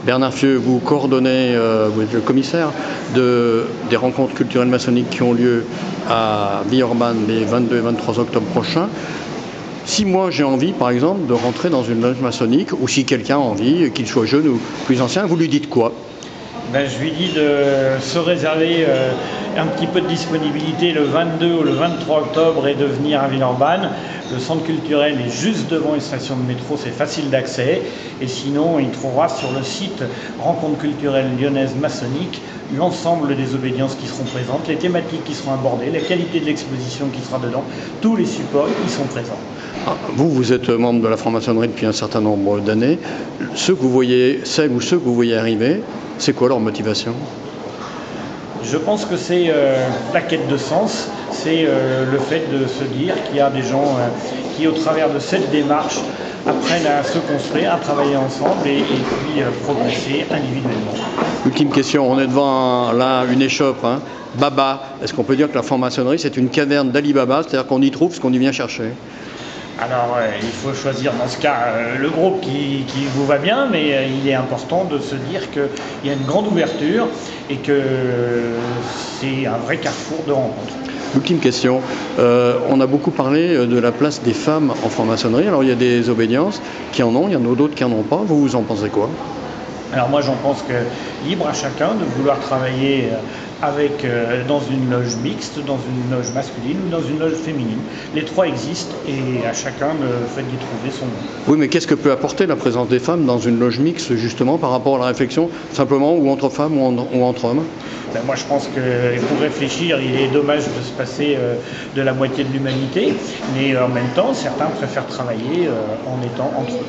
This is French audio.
Bernard Fieux, vous coordonnez, vous êtes le commissaire des rencontres culturelles maçonniques qui ont lieu à Villeurbanne les 22 et 23 octobre prochains. Si moi j'ai envie, par exemple, de rentrer dans une loge maçonnique, ou si quelqu'un a envie, qu'il soit jeune ou plus ancien, vous lui dites quoi? Je lui dis de se réserver un petit peu de disponibilité le 22 ou le 23 octobre et de venir à Villeurbanne. Le centre culturel est juste devant une station de métro, c'est facile d'accès. Et sinon, il trouvera sur le site Rencontre culturelle lyonnaise maçonnique l'ensemble des obédiences qui seront présentes, les thématiques qui seront abordées, la qualité de l'exposition qui sera dedans, tous les supports qui sont présents. Vous êtes membre de la franc-maçonnerie depuis un certain nombre d'années. Ceux que vous voyez, celles ou ceux que vous voyez arriver, c'est quoi leur motivation? Je pense que c'est la quête de sens, c'est le fait de se dire qu'il y a des gens qui, au travers de cette démarche, apprennent à se construire, à travailler ensemble et puis progresser individuellement. Ultime question, on est devant là une échoppe, hein. Baba, est-ce qu'on peut dire que la franc-maçonnerie c'est une caverne d'Ali Baba, c'est-à-dire qu'on y trouve ce qu'on y vient chercher? Alors, il faut choisir dans ce cas le groupe qui vous va bien, mais il est important de se dire qu'il y a une grande ouverture et que c'est un vrai carrefour de rencontres. Ultime question, on a beaucoup parlé de la place des femmes en franc-maçonnerie. Alors il y a des obédiences qui en ont, il y en a d'autres qui n'en ont pas. Vous en pensez quoi? Alors moi j'en pense que libre à chacun de vouloir travailler dans une loge mixte, dans une loge masculine ou dans une loge féminine. Les trois existent et à chacun le fait d'y trouver son nom. Oui, mais qu'est-ce que peut apporter la présence des femmes dans une loge mixte justement par rapport à la réflexion, simplement ou entre femmes ou entre hommes? Moi je pense que pour réfléchir, il est dommage de se passer de la moitié de l'humanité, mais en même temps certains préfèrent travailler en étant entre eux.